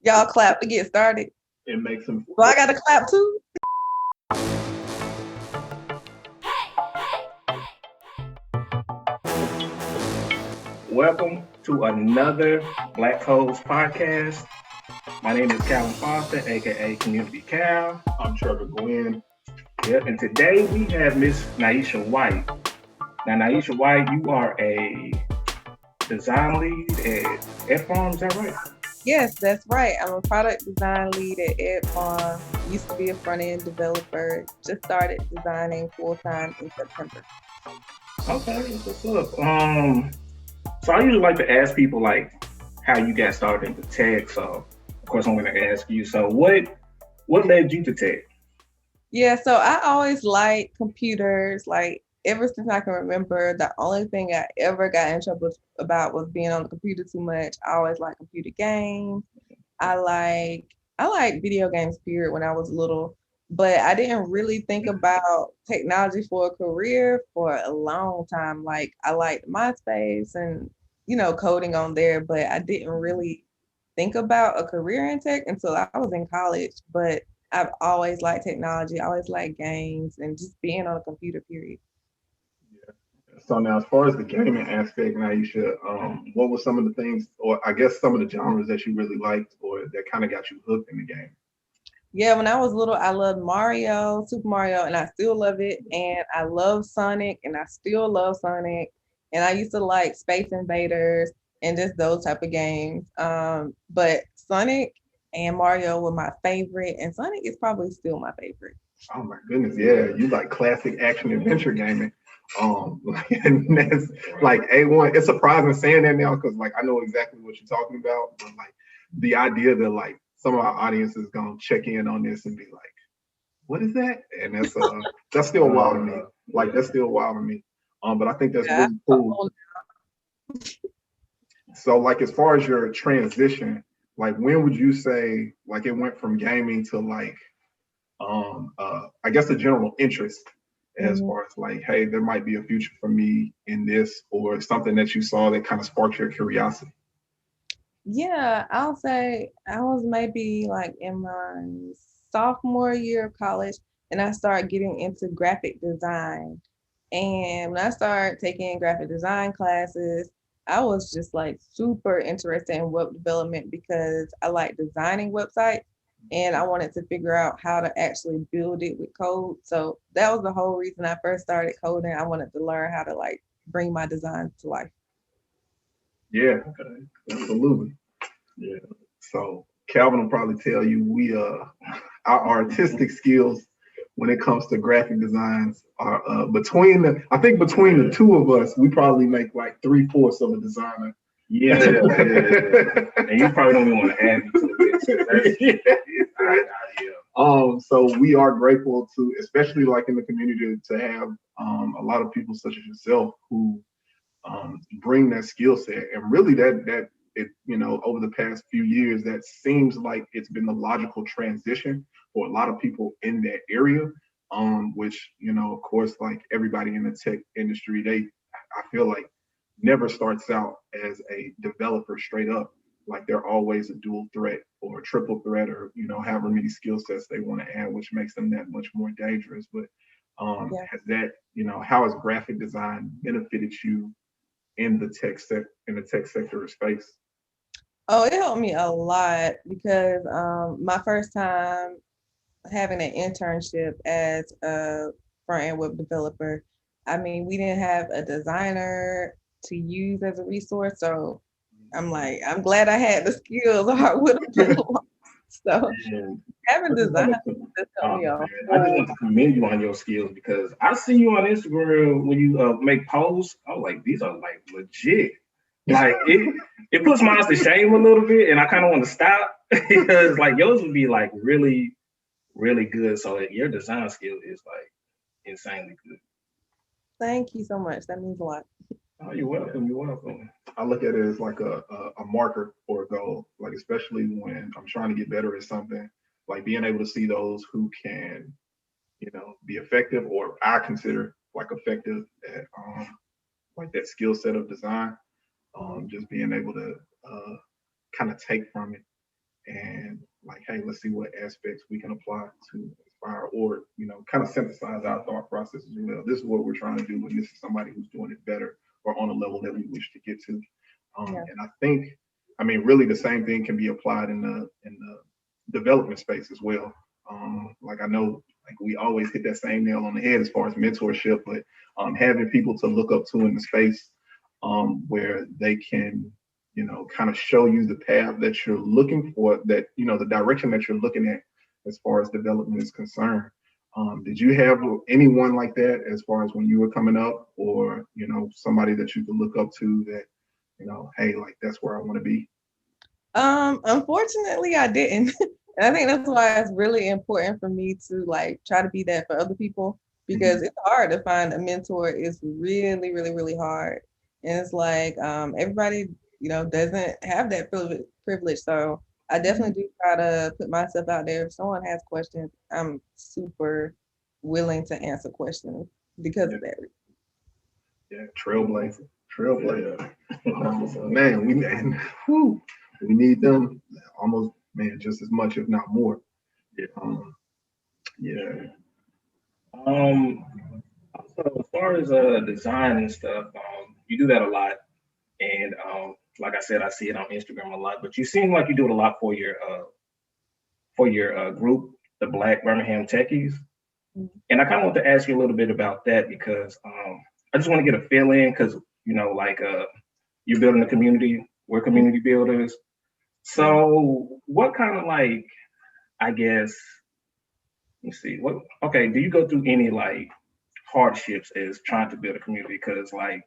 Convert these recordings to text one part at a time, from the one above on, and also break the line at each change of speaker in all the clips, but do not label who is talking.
Y'all clap to get started.
It makes them.
Well, I got to clap too.
Welcome to another Black Codes podcast. My name is Calvin Foster, aka Community Cal.
I'm Trevor Gwynn.
Yep, and today we have Miss Niesha White. Now, Niesha White, you are a design lead at Ed Farm, is that right?
Yes, that's right. I'm a product design lead at Ed Farm. Used to be a front-end developer. Just started designing full-time in September.
Okay, what's up? So I usually like to ask people like how you got started into tech. So of course I'm going to ask you. So what led you to tech?
Yeah, so I always liked computers. Like ever since I can remember, the only thing I ever got in trouble about was being on the computer too much. I always liked computer games. I like video games, period, when I was little, but I didn't really think about technology for a career for a long time. Like I liked MySpace and coding on there, but I didn't really think about a career in tech until I was in college. But I've always liked technology, I always liked games and just being on a computer, period.
So now, as far as the gaming aspect, Naisha, what were some of the things, or I guess some of the genres that you really liked, or that kind of got you hooked in the game?
Yeah, when I was little, I loved Mario, Super Mario, and I still love it. And I love Sonic, and I still love Sonic. And I used to like Space Invaders and just those type of games. But Sonic and Mario were my favorite, and Sonic is probably still my favorite.
Oh my goodness, yeah, you like classic action adventure gaming. And that's like A1. It's surprising saying that now because like I know exactly what you're talking about, but like the idea that like some of our audience is gonna check in on this and be like, what is that? And that's still wild to me. Like that's still wild to me. But I think that's
Yeah.
really cool. So like as far as your transition, like when would you say like it went from gaming to like I guess a general interest as
Mhm.
far as like, hey, there might be a future for me in this, or something that you saw that kind of sparked your curiosity?
Yeah, I'll say I was maybe like in my sophomore year of college, and I started getting into graphic design. And when I started taking graphic design classes, I was just like super interested in web development because I like designing websites and I wanted to figure out how to actually build it with code. So that was the whole reason I first started coding. I wanted to learn how to like bring my designs to life.
Yeah, okay, absolutely. Yeah. So Calvin will probably tell you our artistic skills when it comes to graphic designs are I think between the two of us, we probably make like 3/4 of a designer.
Yeah. And you probably don't even want to add me to the list. Yeah.
So we are grateful to, especially like in the community, to have a lot of people such as yourself who bring that skill set, and really that it over the past few years that seems like it's been the logical transition for a lot of people in that area, which of course like everybody in the tech industry, I feel like never starts out as a developer straight up. Like they're always a dual threat or a triple threat, or however many skill sets they want to add, which makes them that much more dangerous. But
Yeah.
has that how has graphic design benefited you in the tech sector or space?
Oh, it helped me a lot because my first time having an internship as a front end web developer, I mean, we didn't have a designer to use as a resource. So I'm like, I'm glad I had the skills or I would have been lost. So
And
having
I just
design
wanted to,
just helped me a
I just
whole.
want to commend you on your skills because I see you on Instagram when you make posts. I was like, these are like legit. Like it puts mine to shame a little bit, and I kind of want to stop because like yours would be like really, really good. So like, your design skill is like insanely good.
Thank you so much. That means a lot.
Oh, you're welcome. You're welcome.
I look at it as like a marker or a goal, like especially when I'm trying to get better at something, like being able to see those who can, be effective, or I consider like effective at like that skill set of design.
Mhm.
Just being able to kind of take from it hey, let's see what aspects we can apply to inspire or, kind of synthesize our thought process as well. This is what we're trying to do, and this is somebody who's doing it better or on a level that we wish to get to. And I think, really the same thing can be applied in the development space as well. Like I know, like we always hit that same nail on the head as far as mentorship, but having people to look up to in the space where they can, kind of show you the path that you're looking for, that, the direction that you're looking at as far as development is concerned. Did you have anyone like that as far as when you were coming up, or, somebody that you could look up to that, hey, like that's where I want to be?
Unfortunately, I didn't. And I think that's why it's really important for me to like try to be that for other people, because it's hard to find a mentor. It's really, really, really hard. And it's like everybody, doesn't have that privilege. So I definitely do try to put myself out there. If someone has questions, I'm super willing to answer questions because of that.
Yeah, trailblazer. Man, we need them almost, man, just as much, if not more.
Yeah.
Yeah.
So as far as design and stuff, you do that a lot, and like I said, I see it on Instagram a lot. But you seem like you do it a lot for your group, the Black Birmingham Techies. And I kind of want to ask you a little bit about that because I just want to get a feel in because you're building a community, we're community builders. So what kind of like, I guess, let's see, do you go through any like hardships as trying to build a community? Because like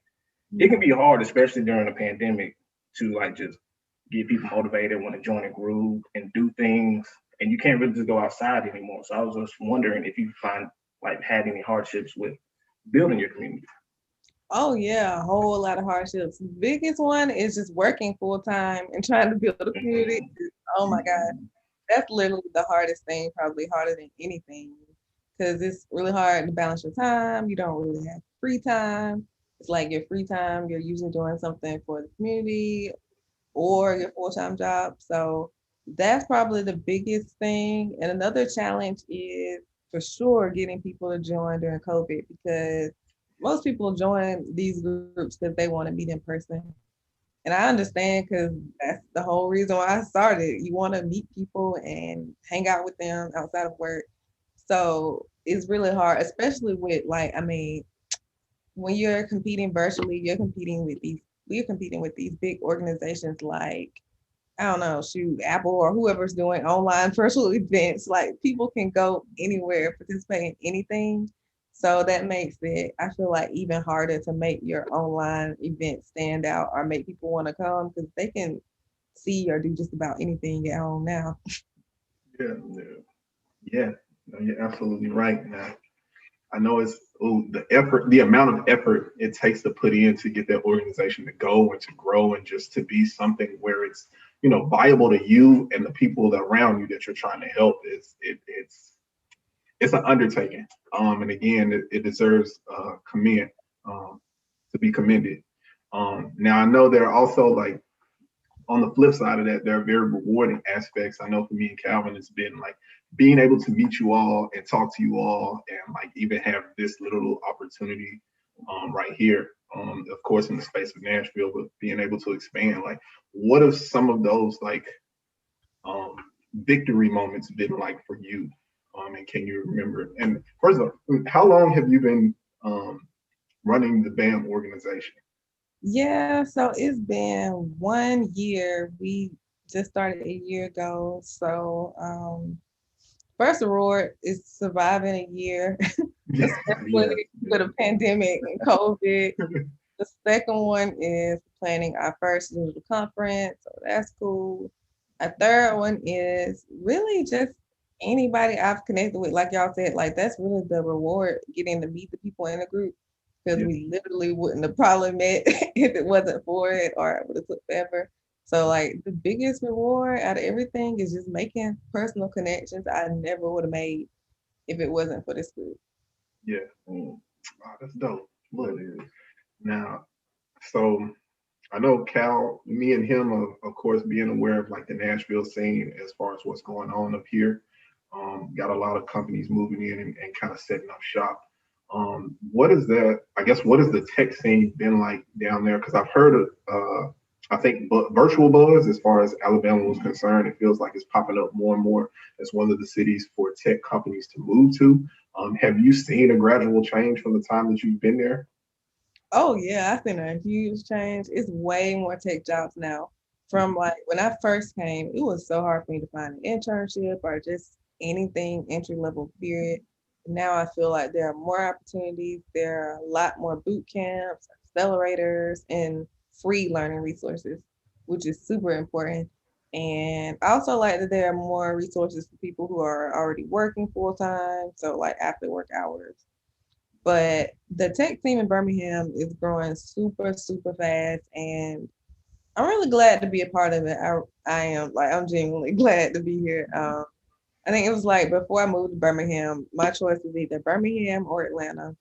it can be hard, especially during a pandemic, to like just get people motivated, want to join a group and do things, and you can't really just go outside anymore. So I was just wondering if you had any hardships with building your community.
Oh yeah, a whole lot of hardships. The biggest one is just working full time and trying to build a community. Oh my God, that's literally the hardest thing, probably harder than anything, because it's really hard to balance your time. You don't really have free time. It's like your free time, you're usually doing something for the community or your full-time job. So that's probably the biggest thing. And another challenge is for sure getting people to join during COVID, because most people join these groups because they want to meet in person. And I understand, because that's the whole reason why I started. You want to meet people and hang out with them outside of work. So it's really hard, especially with when you're competing virtually, we're competing with these big organizations like, I don't know, shoot, Apple or whoever's doing online virtual events. Like people can go anywhere, participate in anything. So that makes it, I feel like, even harder to make your online event stand out or make people want to come, because they can see or do just about anything at home now.
Yeah. No, you're absolutely right. Now, I know it's the amount of effort it takes to put in to get that organization to go and to grow and just to be something where it's, viable to you and the people that around you that you're trying to help. It's an undertaking. And again, it deserves commend, to be commended. Now I know there are also, like, on the flip side of that, there are very rewarding aspects. I know for me and Calvin, it's been like being able to meet you all and talk to you all, and like even have this little opportunity right here, of course, in the space of Nashville, but being able to expand. Like, what have some of those like victory moments been like for you? And can you remember? And first of all, how long have you been running the BAM organization?
Yeah, so it's been 1 year. We just started a year ago. So first reward is surviving a year, especially with a pandemic and COVID. The second one is planning our first digital conference, so that's cool. A third one is really just anybody I've connected with, like y'all said, like that's really the reward, getting to meet the people in the group, because we literally wouldn't have probably met if it wasn't for it, or it would have took forever. So like the biggest reward out of everything is just making personal connections I never would have made if it wasn't for this group.
Yeah. Wow, that's dope. Look, now, so I know Cal, me and him, of course, being aware of like the Nashville scene as far as what's going on up here. Got a lot of companies moving in and kind of setting up shop. What is that? I guess what has the tech scene been like down there? Because I've heard of, I think virtual buzz as far as Alabama was concerned. It feels like it's popping up more and more as one of the cities for tech companies to move to. Have you seen a gradual change from the time that you've been there?
Oh yeah, I think a huge change. It's way more tech jobs now. From like when I first came, it was so hard for me to find an internship or just anything entry level period. Now I feel like there are more opportunities. There are a lot more boot camps, accelerators, and free learning resources, which is super important. And I also like that there are more resources for people who are already working full time, so like after work hours. But the tech team in Birmingham is growing super, super fast, and I'm really glad to be a part of it. I am like I'm genuinely glad to be here. I think it was like before I moved to Birmingham, my choice was either Birmingham or Atlanta.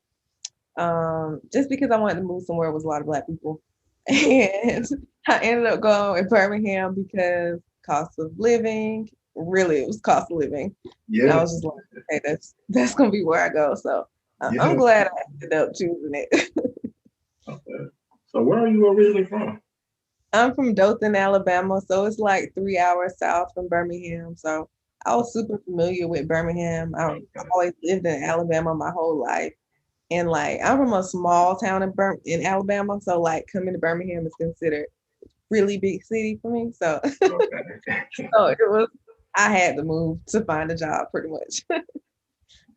Just because I wanted to move somewhere with a lot of Black people, and I ended up going with Birmingham because cost of living. Really, it was cost of living, and I
Yeah,
was just like, okay, that's gonna be where I go. So I'm
yeah.
glad I ended up choosing it.
Okay. So where are you originally from?
I'm from Dothan, Alabama, so it's like 3 hours south from Birmingham. So I was super familiar with Birmingham. I've
Okay.
always lived in Alabama my whole life. And like I'm from a small town in Alabama, so like coming to Birmingham is considered really big city for me. So
Okay.
so it was I had to move to find a job pretty much.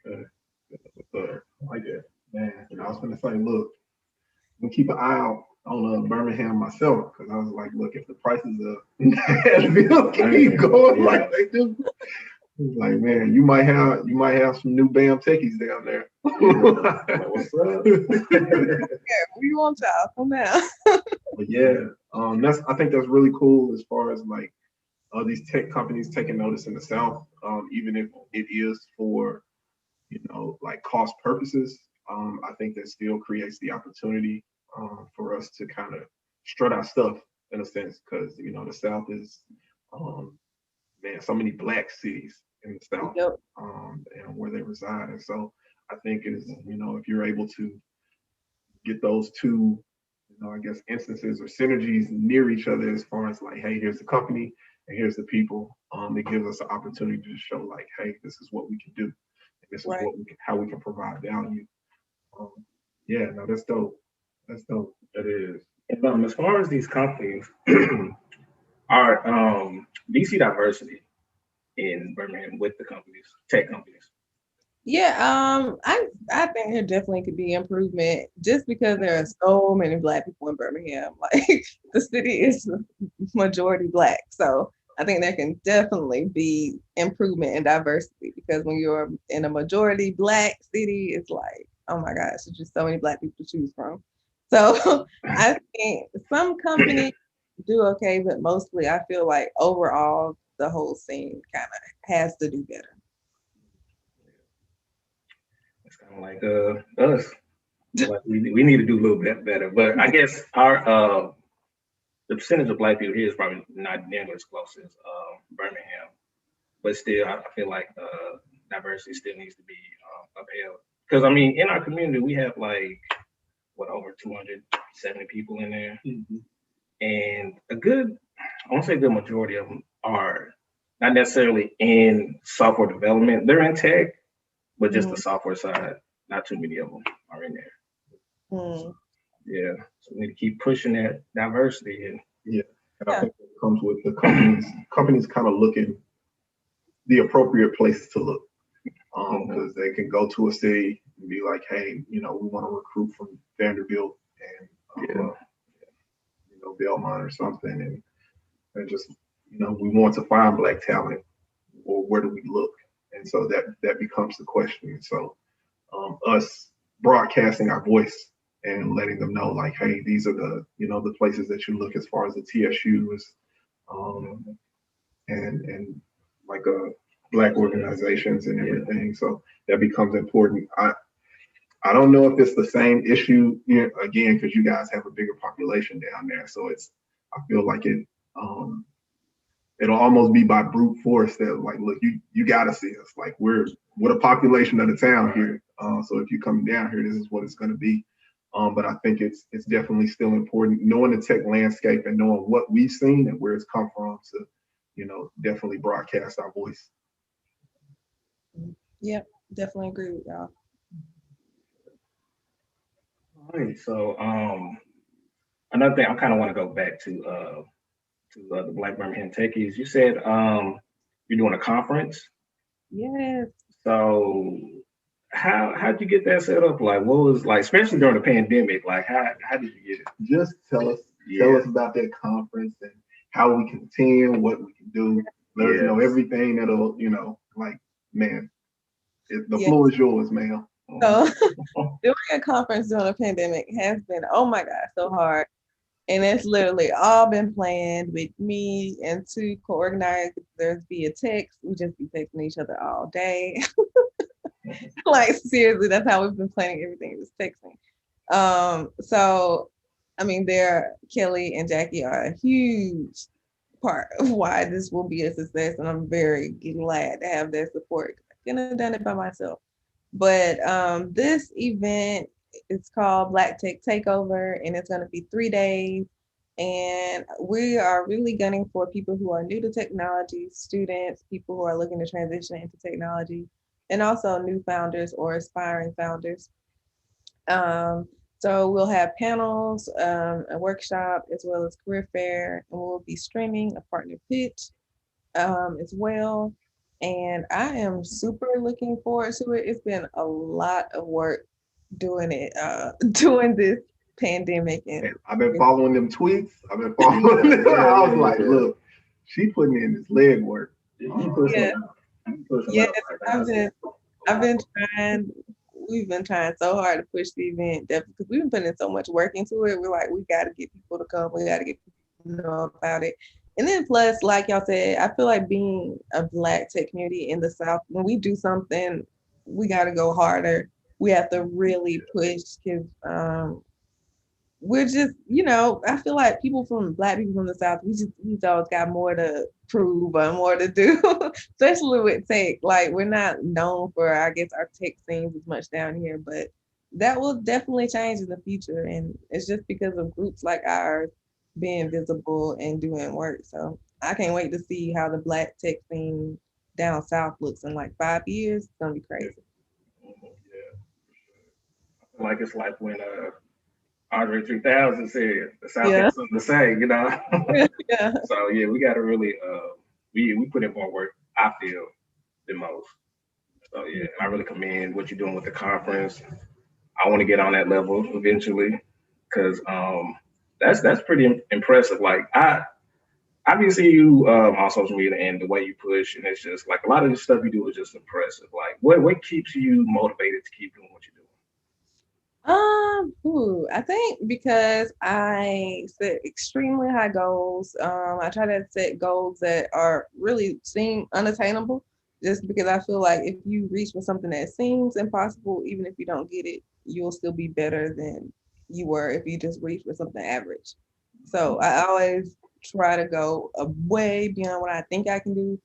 Okay. I like that, man. And I was gonna say, look, I'm gonna keep an eye out on Birmingham myself because I was like, look, if the prices of Nashville keep going
Yeah.
like they do, it's like, man, you might have some new Bam techies down there.
Like, what's up?
Yeah, we want y'all come now.
But yeah, that's I think that's really cool as far as like these tech companies taking notice in the South, even if it is for like cost purposes. I think that still creates the opportunity for us to kind of strut our stuff in a sense, because the South is, um, man, so many black cities in the South,
Yep.
and where they reside, and so I think is if you're able to get those two, I guess instances or synergies near each other as far as like, hey, here's the company and here's the people. It gives us an opportunity to show like, hey, this is what we can do, and this is
Right.
how we can provide value. Um, yeah, no, that's dope. That's dope.
It is. And, as far as these companies are, do you see diversity in Birmingham with the companies, tech companies?
Yeah, I think there definitely could be improvement just because there are so many Black people in Birmingham. Like the city is majority Black, so I think there can definitely be improvement in diversity because when you're in a majority Black city, it's like, oh my gosh, there's just so many Black people to choose from. So I think some companies do okay, but mostly I feel like overall the whole scene kind of has to do better.
It's kind of like us. Like we need to do a little bit better. But I guess our the percentage of Black people here is probably not nearly as close as Birmingham. But still, I feel like diversity still needs to be upheld. Because I mean, in our community, we have like what over 270 people in there, and a good, I won't say a good majority of them are not necessarily in software development. They're in tech, but just the
Mhm.
software side. Not too many of them are in there.
Mm.
Yeah, so we need to keep pushing that diversity. And
Yeah, and I
Yeah.
think it comes with the companies kind of looking the appropriate places to look, because they can go to a city and be like, hey, we want to recruit from Vanderbilt and
yeah,
Belmont or something, and just we want to find Black talent, or where do we look? And so that becomes the question. So us broadcasting our voice and letting them know like, hey, these are the places that you look as far as the TSUs, um, and like Black organizations and everything. So that becomes important. I don't know if it's the same issue, again, because you guys have a bigger population down there. So I feel like it'll almost be by brute force that like, look, you got to see us. Like we're the population of the town here. So if you're coming down here, this is what it's going to be. But I think it's definitely still important knowing the tech landscape and knowing what we've seen and where it's come from to, definitely broadcast our voice.
Yep, definitely agree with y'all.
All right, so another thing I kind of want to go back to the Black Birmingham Techies. You said you're doing a conference.
Yes.
So how'd you get that set up? Like, what was like, especially during the pandemic? Like, how did you get it?
Just tell us about that conference and how we can attend, what we can do. Let us know everything that'll, like, man, the floor is yours, ma'am.
So doing a conference during a pandemic has been, oh my God, so hard. And it's literally all been planned with me and two co-organizers via text. We just be texting each other all day. Like seriously, that's how we've been planning everything, just texting. So I mean, Kelly and Jackie are a huge part of why this will be a success, and I'm very glad to have their support. I couldn't have done it by myself. But this event is called Black Tech Takeover, and it's going to be 3 days. And we are really gunning for people who are new to technology, students, people who are looking to transition into technology, and also new founders or aspiring founders. So we'll have panels, a workshop, as well as career fair, and we'll be streaming a partner pitch as well. And I am super looking forward to it. It's been a lot of work doing it, doing this pandemic. And
I've been following them tweets. I've been following them. I was like, look, she putting in this leg work.
Yeah. I've been trying. We've been trying so hard to push the event because we've been putting so much work into it. We're like, we got to get people to come. We got to get people to know about it. And then plus, like y'all said, I feel like being a Black tech community in the South, when we do something, we got to go harder. We have to really push because we're just, I feel like Black people from the South, we've always got more to prove or more to do, especially with tech. Like we're not known for, I guess, our tech scenes as much down here, but that will definitely change in the future. And it's just because of groups like ours being visible and doing work. So I can't wait to see how the Black tech scene down South looks in like 5 years. It's gonna be crazy.
Yeah. Like it's like when Andre 3000 said the South has something to say,
Yeah.
So yeah, we gotta really we put in more work, I feel, the most. So yeah, I really commend what you're doing with the conference. I want to get on that level eventually, because that's pretty impressive. Like I've been seeing you on social media and the way you push, and it's just like a lot of the stuff you do is just impressive. Like what keeps you motivated to keep doing what you do?
I think because I set extremely high goals. I try to set goals that are really seem unattainable, just because I feel like if you reach for something that seems impossible, even if you don't get it, you'll still be better than you were if you just reach for something average. So I always try to go way beyond what I think I can do.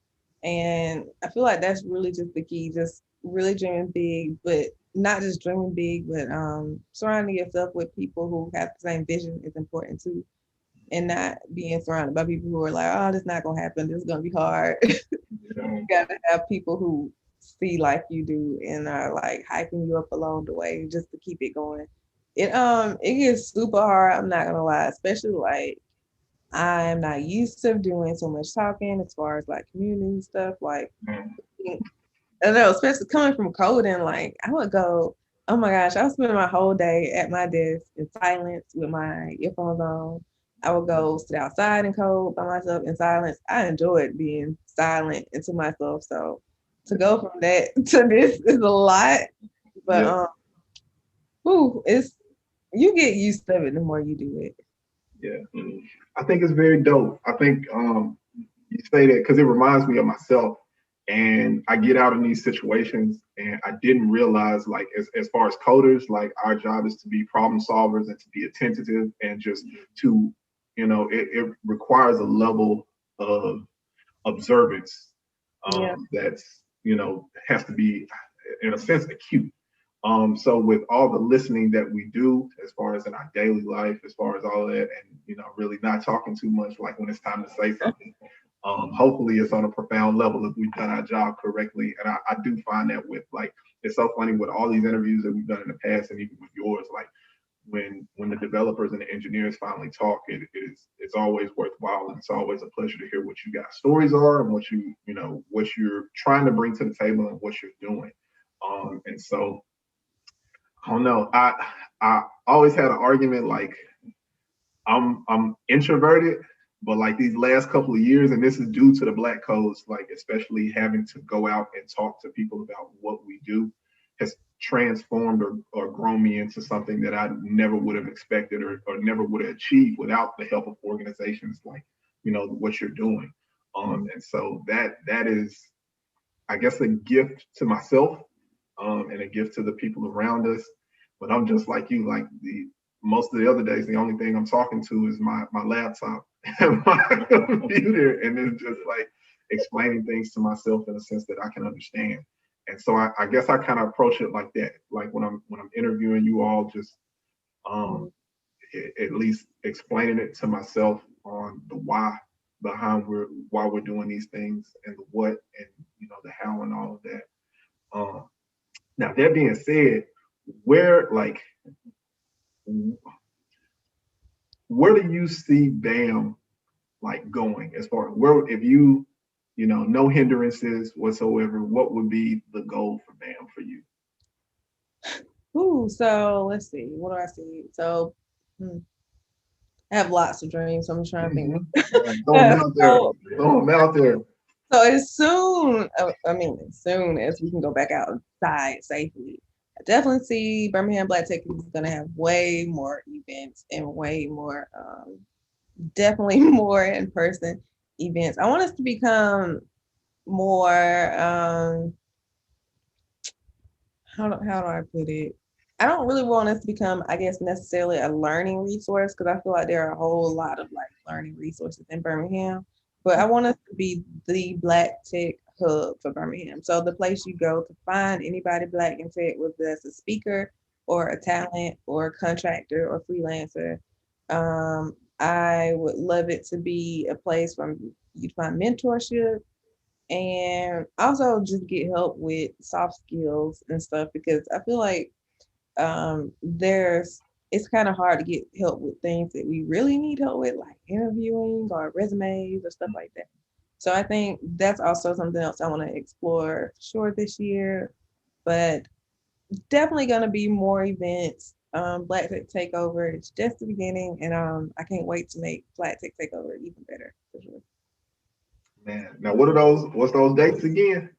And I feel like that's really just the key, just really dreaming big, but not just dreaming big, but surrounding yourself with people who have the same vision is important too. And not being surrounded by people who are like, oh, this is not gonna happen, this is gonna be hard. You gotta have people who see like you do and are like hyping you up along the way just to keep it going. It gets super hard, I'm not gonna lie, especially like I'm not used to doing so much talking as far as like community stuff. Like I don't know, especially coming from coding, like I would go, oh my gosh, I was spending my whole day at my desk in silence with my earphones on. I would go sit outside and code by myself in silence. I enjoyed being silent and to myself. So to go from that to this is a lot. But it's you get used to it the more you do it.
Yeah. I think it's very dope. I think you say that because it reminds me of myself. And I get out in these situations and I didn't realize, like, as far as coders, like, our job is to be problem solvers and to be attentive and just to, it requires a level of observance
Yeah.
that's, has to be, in a sense, acute. So with all the listening that we do, as far as in our daily life, as far as all that, and really not talking too much, like when it's time to say something, hopefully it's on a profound level if we've done our job correctly. And I do find that with, like, it's so funny with all these interviews that we've done in the past, and even with yours, like, when the developers and the engineers finally talk, it's always worthwhile, and it's always a pleasure to hear what you guys' stories are and what you're trying to bring to the table and what you're doing. And so I don't know. I always had an argument, like, I'm introverted, but like these last couple of years, and this is due to the Black codes, like especially having to go out and talk to people about what we do, has transformed or grown me into something that I never would have expected or never would have achieved without the help of organizations like what you're doing. And so that is, I guess, a gift to myself, and a gift to the people around us. But I'm just like you, like the most of the other days, the only thing I'm talking to is my laptop and my computer, and it's just like explaining things to myself in a sense that I can understand. And so I guess I kind of approach it like that. Like when I'm interviewing you all, just at least explaining it to myself on the why behind why we're doing these things, and the what, and the how, and all of that. Now that being said, where like where do you see BAM like going, as far as where, if no hindrances whatsoever, what would be the goal for BAM for you?
Ooh, so let's see. What do I see? So I have lots of dreams, so I'm trying to think.
Throw them out there. Throw them out there.
So as soon as we can go back outside safely, I definitely see Birmingham Black Techies is going to have way more events and way more, definitely more in-person events. I want us to become more, how do I put it? I don't really want us to become, I guess, necessarily a learning resource, because I feel like there are a whole lot of like learning resources in Birmingham. But I want us to be the Black tech hub for Birmingham. So the place you go to find anybody Black in tech, whether that's a speaker or a talent or a contractor or freelancer. I would love it to be a place where you'd find mentorship, and also just get help with soft skills and stuff, because I feel like it's kind of hard to get help with things that we really need help with, like interviewing or resumes or stuff like that. So I think that's also something else I want to explore for sure this year. But definitely going to be more events. Black Tech Takeover, it's just the beginning, and I can't wait to make Black Tech Takeover even better for sure.
Man, now what's those dates again?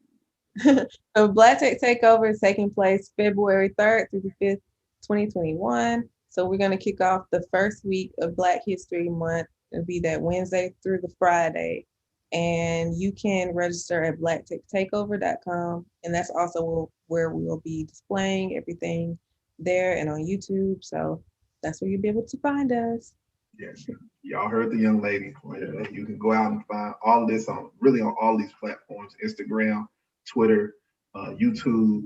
So Black Tech Takeover is taking place February 3rd through the 5th, 2021. So we're going to kick off the first week of Black History Month. It'll be that Wednesday through the Friday. And you can register at blacktechtakeover.com. And that's also where we will be displaying everything there and on YouTube. So that's where you'll be able to find us.
Yes, y'all heard the young lady. You can go out and find all this on all these platforms: Instagram, Twitter, YouTube,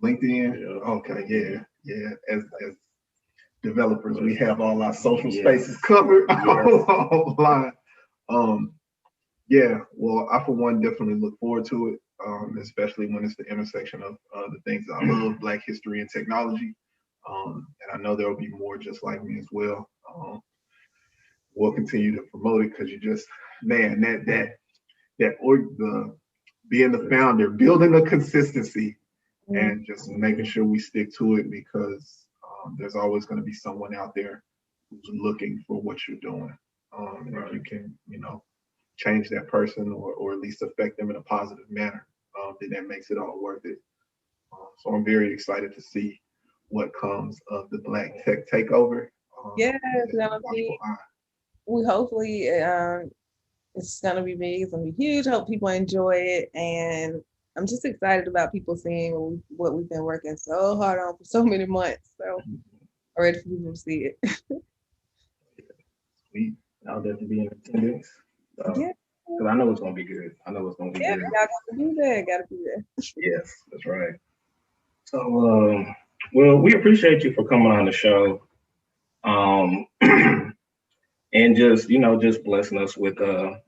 LinkedIn. Yeah. Okay, yeah. As developers, we have all our social spaces covered online. Yeah. Well, I for one definitely look forward to it, especially when it's the intersection of the things that I love, Black history and technology. And I know there will be more just like me as well. We'll continue to promote it, because you just, man, the being the founder, building a consistency, and just making sure we stick to it, because there's always going to be someone out there who's looking for what you're doing. And if you can, change that person, or at least affect them in a positive manner, then that makes it all worth it. So I'm very excited to see what comes of the Black Tech Takeover.
Yeah, we hopefully It's gonna be big. It's gonna be huge. Hope people enjoy it, and I'm just excited about people seeing what we've been working so hard on for so many months. So I'm ready for people to see it.
Sweet. I'll definitely be in attendance.
Yeah,
Because I know it's gonna be good. I know it's gonna be
yeah,
good.
y'all gotta be there. Gotta be there.
Yes, that's right. So, well, we appreciate you for coming on the show, um, and just just blessing us with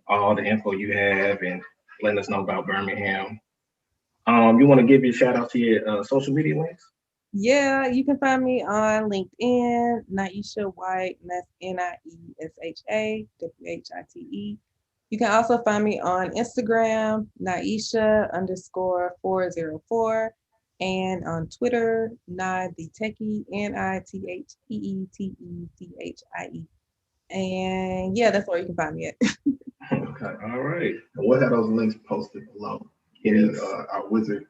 all the info you have and letting us know about Birmingham. You want to give your shout out to your social media links?
Yeah, you can find me on LinkedIn, Niesha White, and that's NIESHA WHITE. You can also find me on Instagram, Niesha_404, and on Twitter, the Techie, NITHEETECHIE. And yeah, that's where you can find me at.
Okay, all right.
We'll have those links posted below.
Yes.
Our wizard,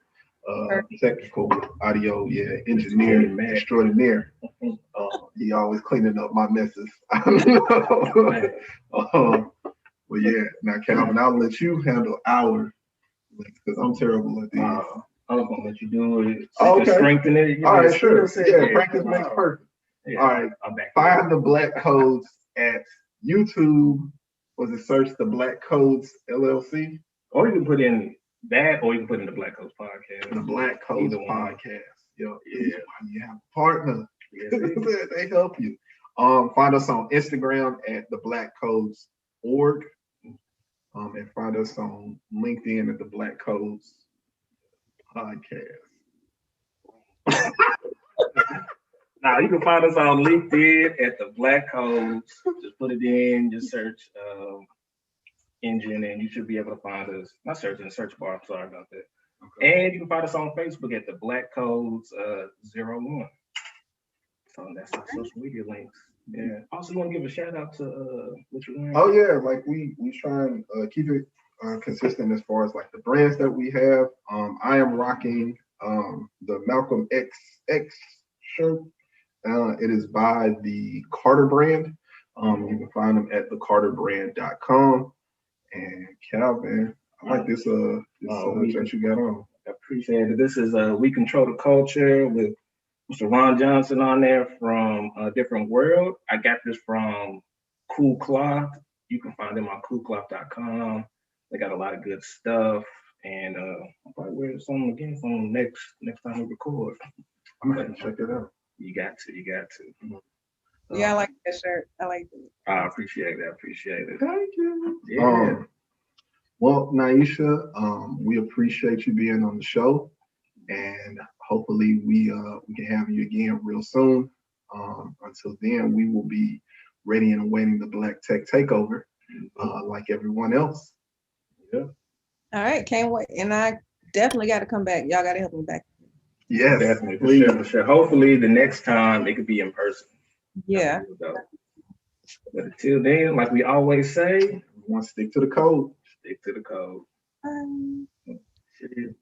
technical audio, engineer extraordinaire. He always cleaning up my messes. Well, yeah. Now, Calvin, I'll let you handle our links because I'm terrible at these.
I was gonna let you do it.
Okay.
Strengthen it.
All right, sure. Yeah, practice makes perfect.
Yeah,
all right. Find the Black Codes at YouTube. Was it search the Black Codes LLC?
Or you can put in that, or you can put in the Black Codes Podcast.
The Black Codes Podcast. Yeah. You have a partner. They help you. Find us on Instagram at the Black Codes org. And find us on LinkedIn at the Black Codes Podcast.
Now you can find us on LinkedIn at the Black Codes. Just put it in, just search engine, and you should be able to find us. Not search in the search bar. I'm sorry about that. Okay. And you can find us on Facebook at the Black Codes 01. So that's our social media links. Yeah. Also, want to give a shout out to what you're wearing.
Oh yeah, like we try and keep it consistent as far as like the brands that we have. I am rocking the Malcolm XX shirt. It is by the Carter brand. You can find them at thecarterbrand.com. And Calvin, I like this shirt you got on.
I appreciate it. This is We Control the Culture with Mr. Ron Johnson on there from A Different World. I got this from Cool Cloth. You can find them on coolcloth.com. They got a lot of good stuff. And I'll probably wear some again from next time we record.
I'm gonna check it out.
You got to.
Yeah, I like that shirt. I like it.
I appreciate it.
Thank you.
Yeah.
Well, Niesha, we appreciate you being on the show, and hopefully we can have you again real soon. Until then, we will be ready and awaiting the Black Tech Takeover, like everyone else.
Yeah.
All right, can't wait. And I definitely got to come back. Y'all got to help me back.
Yes,
definitely, for sure. Hopefully, the next time it could be in person.
Yeah.
But until then, like we always say,
we want to stick to the code.
Stick to the code.
Um,
Shit.